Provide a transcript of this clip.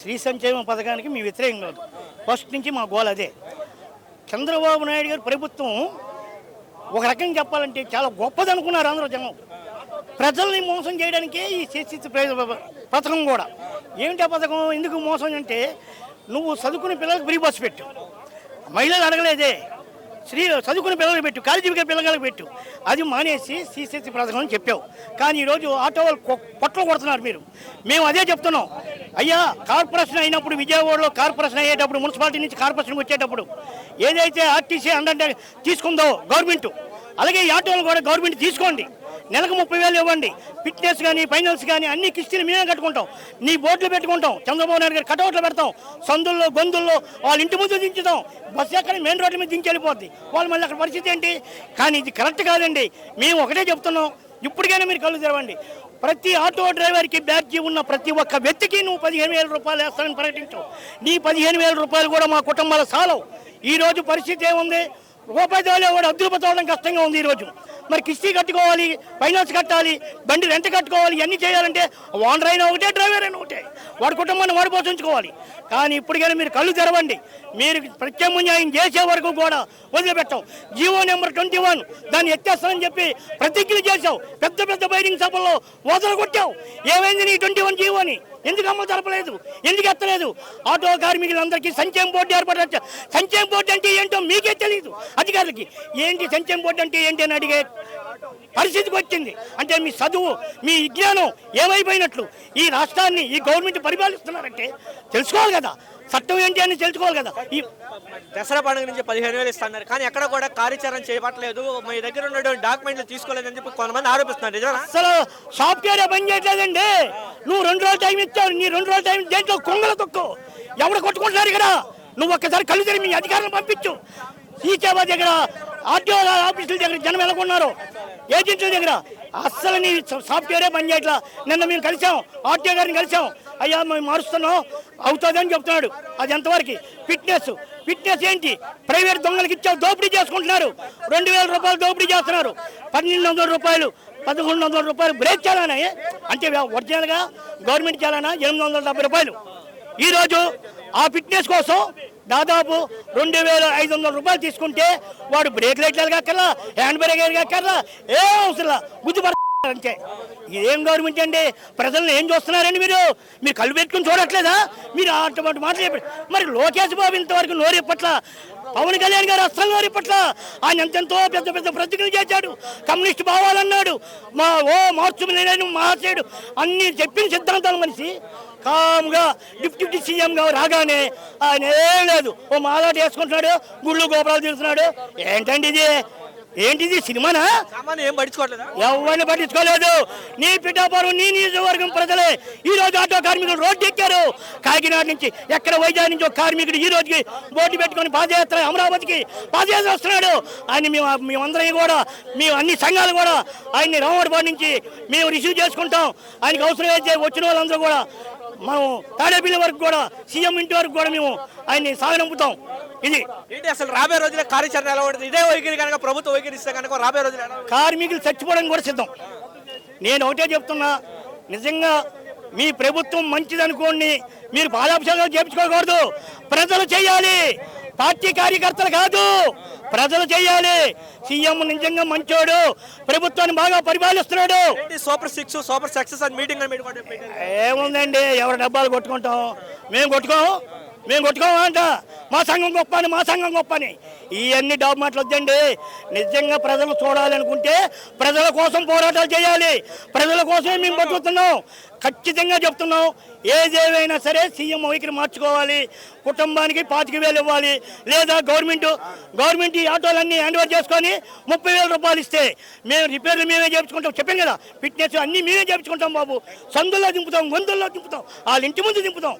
శ్రీ సంక్షేమ పథకానికి మీ వ్యతిరేకం కాదు. ఫస్ట్ నుంచి మా గోల్ అదే. చంద్రబాబు నాయుడు గారి ప్రభుత్వం ఒక రకంగా చెప్పాలంటే చాలా గొప్పది అనుకున్నారు అందరూ జనం. ప్రజల్ని మోసం చేయడానికే ఈ చేసి పథకం కూడా. ఏమిటి ఆ పథకం? ఎందుకు మోసం అంటే నువ్వు చదువుకునే పిల్లలకు ఫ్రీ బస్సు పెట్టు, మహిళలు అడగలేదే, చదువుకునే పిల్లలకు పెట్టు, కాలేజీకి పిల్లలకు పెట్టు, అది మానేసి సిసిసి పథకం అని చెప్పావు. కానీ ఈరోజు ఆటో వాళ్ళు పొట్టలు కొడుతున్నారు. మేము అదే చెప్తున్నాం. అయ్యా, కార్పొరేషన్ అయినప్పుడు విజయవాడలో కార్పొరేషన్ అయ్యేటప్పుడు, మున్సిపాలిటీ నుంచి కార్పొరేషన్కి వచ్చేటప్పుడు ఏదైతే ఆర్టీసీ అంటే తీసుకుందో గవర్నమెంట్, అలాగే ఈ ఆటోలు కూడా గవర్నమెంట్ తీసుకోండి. నెలకు 30,000 ఇవ్వండి. ఫిట్నెస్ కానీ ఫైనాన్స్ కానీ అన్ని కిస్తీలు మేమే కట్టుకుంటాం. నీ బోర్డులు పెట్టుకుంటాం, చంద్రబాబు నాయుడు గారు కటౌట్లు పెడతాం, సందుల్లో గొంతుల్లో వాళ్ళ ఇంటి ముందు దించుతాం. బస్సు ఎక్కడ మెయిన్ రోడ్ల మీద దించి వెళ్ళిపోద్ది. వాళ్ళు మళ్ళీ అక్కడ పరిస్థితి ఏంటి? కానీ ఇది కరెక్ట్ కాదండి. మేము ఒకటే చెప్తున్నాం, ఇప్పటికైనా మీరు కళ్ళు తెరవండి. ప్రతి ఆటో డ్రైవర్కి బ్యాడ్జీ ఉన్న ప్రతి ఒక్క వ్యక్తికి నువ్వు 15,000 రూపాయలు వేస్తానని ప్రకటించావు. నీ 15,000 రూపాయలు కూడా మా కుటుంబాల సాలవు. ఈరోజు పరిస్థితి ఏముంది? రూపాయి కూడా అద్దెలు పట్టడం కష్టంగా ఉంది ఈరోజు. మరి కిస్తీ కట్టుకోవాలి, ఫైనాన్స్ కట్టాలి, బండి రెంట్ కట్టుకోవాలి. ఇవన్నీ చేయాలంటే ఓనర్ అయినా ఒకటే, డ్రైవర్ అయినా ఒకటే, వాడి కుటుంబాన్ని వాడు పోషించుకోవాలి. కానీ ఇప్పటికైనా మీరు కళ్ళు తెరవండి. మీరు ప్రత్యామ్నాయం చేసే వరకు కూడా వదిలిపెట్టాం. జీవో నెంబర్ 21 దాన్ని ఎత్తేస్తానని చెప్పి ప్రతిజ్ఞలు చేసావు. పెద్ద పెద్ద బైరింగ్ సభల్లో వదలగొట్టావు. ఏమైంది నీ 21 జీవోని? ఎందుకు అమలు జరపలేదు? ఎందుకు ఎత్తలేదు? ఆటో కార్మికులందరికీ సంక్షేమ బోర్డు ఏర్పడవచ్చు. సంక్షేమ బోర్డు అంటే ఏంటో మీకే తెలియదు అధికారులకి. ఏంటి సంక్షేమ బోర్డు అంటే ఏంటి అని అడిగే పరిస్థితికి వచ్చింది. అంటే మీ చదువు, మీ విజ్ఞానం ఏమైపోయినట్లు? ఈ రాష్ట్రాన్ని ఈ గవర్నమెంట్ పరిపాలిస్తున్నారంటే తెలుసుకోవాలి కదా, చట్టం ఏంటి అని తెలుసుకోవాలి కదా. ఈ దసరా పండుగ నుంచి 15,000 ఇస్తున్నారు, కానీ ఎక్కడ కూడా కార్యాచరణ చేయబట్టలేదు. మీ దగ్గర ఉన్న డాక్యుమెంట్లు తీసుకోలేదని చెప్పి కొంతమంది ఆరోపిస్తున్నారు. నిజమా? అసలు సాఫ్ట్వేర్ పని చేయట్లేదండి. నువ్వు 2 రోజులు టైం ఇచ్చావు. నీ 2 రోజులు టైం దేంట్లో కొంగల తొక్కు ఎవరు కొట్టుకుంటున్నారు ఇక్కడ? నువ్వు ఒక్కసారి కళ్ళు తెరి మీ అధికారులను పంపించు. ఈ సేవ దగ్గర, ఆర్టీఓ ఆఫీసుల దగ్గర జనం ఎలాగొన్నారు, ఏజెన్సీల దగ్గర అస్సలు నీ సాఫ్ట్వేరే పని చేయట్లా. నిన్న మేము కలిసాం, ఆర్టీఓ గారిని కలిసాం. అయ్యా, మేము మారుస్తున్నాం, అవుతుందని చెప్తున్నాడు. అది ఎంతవరకు? ఫిట్నెస్ ఏంటి? ప్రైవేట్ దొంగలకి ఇచ్చావు, దోపిడీ చేసుకుంటున్నారు. 2,000 రూపాయలు దోపిడీ చేస్తున్నారు. 1,200 రూపాయలు, 1,100 రూపాయలు బ్రేక్ చేయాలని అంటే ఒరిజినల్గా గవర్నమెంట్ చేయాలన్నా 870 రూపాయలు. ఈరోజు ఆ ఫిట్నెస్ కోసం దాదాపు 2,500 రూపాయలు తీసుకుంటే వాడు బ్రేక్ లైట్లు కాకర్లా, హ్యాండ్ బ్రేక్ కాకర్లా, ఏం అవసరం గుర్తుపడ అంతే. ఇదేం గవర్నమెంట్ అండి? ప్రజలను ఏం చూస్తున్నారండి? మీరు కళ్ళు పెట్టుకుని చూడట్లేదా? మీరు అటువంటి మాటలు చెప్పారు. మరి లోకేష్ బాబు ఇంతవరకు నోరు పట్ల, పవన్ కళ్యాణ్ గారు అస్సలు నోరు పట్ల. ఆయన ఎంతెంతో పెద్ద పెద్ద ప్రతిజ్ఞలు చేశాడు. కమ్యూనిస్ట్ భావాలన్నాడు, మార్చులేను మార్చాడు, అన్ని చెప్పిన సిద్ధాంతాలు మనిషి. కామ్గా డిప్యూటీ సీఎంగా రాగానే ఆయన ఏం లేదు, ఓ మాలాట వేసుకుంటున్నాడు, గుళ్ళు గోపురాలు తీరుతున్నాడు. ఏంటిది సినిమానా? ఏం పట్టించుకోవట్లేదు, ఎవరిని పట్టించుకోలేదు. నీ పిఠాపురం, నీ నియోజకవర్గం ప్రజలే ఈ రోజు ఆటో కార్మికులు రోడ్డు ఎక్కారు. కాకినాడ నుంచి, ఎక్కడ వైజాగ్ నుంచి ఒక కార్మికుడు ఈ రోజుకి బోర్డు పెట్టుకొని పాదయాత్ర అమరావతికి పాదయాత్ర వస్తున్నాడు. ఆయన మేమందరం కూడా, మేము అన్ని సంఘాలు కూడా ఆయన్ని రామవారిపాడు నుంచి మేము రిసీవ్ చేసుకుంటాం. ఆయనకు అవసరం అయితే వచ్చిన వాళ్ళందరూ కూడా మనం తాడేపల్లి వరకు కూడా, సీఎం ఇంటి వరకు కూడా మేము ఆయన్ని సాగనంపుతాం. ఇది ఏంటి అసలు రాబోయే రోజుల్లో కార్యాచరణ ఎలా ఉంటుంది? ఇదే వైఖరి కనుక ప్రభుత్వం వైఖరిస్తే కనుక రాబోయే రోజులు కార్మికులు చచ్చిపోవడానికి కూడా సిద్ధం. నేను ఒకటే చెప్తున్నా, నిజంగా మీ ప్రభుత్వం మంచిదనుకోండి, మీరు పాలాభిషేకాలు చేయించుకోకూడదు. ప్రజలు చేయాలి, పార్టీ కార్యకర్తలు కాదు, ప్రజలు చేయాలి. సీఎం నిజంగా మంచోడు, ప్రభుత్వాన్ని బాగా పరిపాలిస్తున్నాడు. సూపర్ 6 సూపర్ సక్సెస్ అని మీటింగ్ ఏముందండి? ఎవరి డబ్బాలు కొట్టుకుంటాం? మేము కొట్టుకోమంట. మా సంఘం గొప్ప అని ఇవన్నీ డబ్బు మాటలు వద్దండి. నిజంగా ప్రజలు చూడాలనుకుంటే ప్రజల కోసం పోరాటాలు చేయాలి. ప్రజల కోసమే మేము బతుకుతున్నాం. ఖచ్చితంగా చెప్తున్నాం, ఏదేమైనా సరే సీఎం వైఖరి మార్చుకోవాలి. కుటుంబానికి 25,000 ఇవ్వాలి. లేదా గవర్నమెంట్ ఈ ఆటోలన్నీ హ్యాండ్ ఓవర్ చేసుకొని 30,000 రూపాయలు ఇస్తే మేము రిపేర్లు మేమే చేయించుకుంటాం. చెప్పాం కదా, ఫిట్నెస్ అన్నీ మేమే చేయించుకుంటాం బాబు. సందుల్లో దింపుతాం, గొంతుల్లో దింపుతాం, వాళ్ళ ఇంటి ముందు దింపుతాం.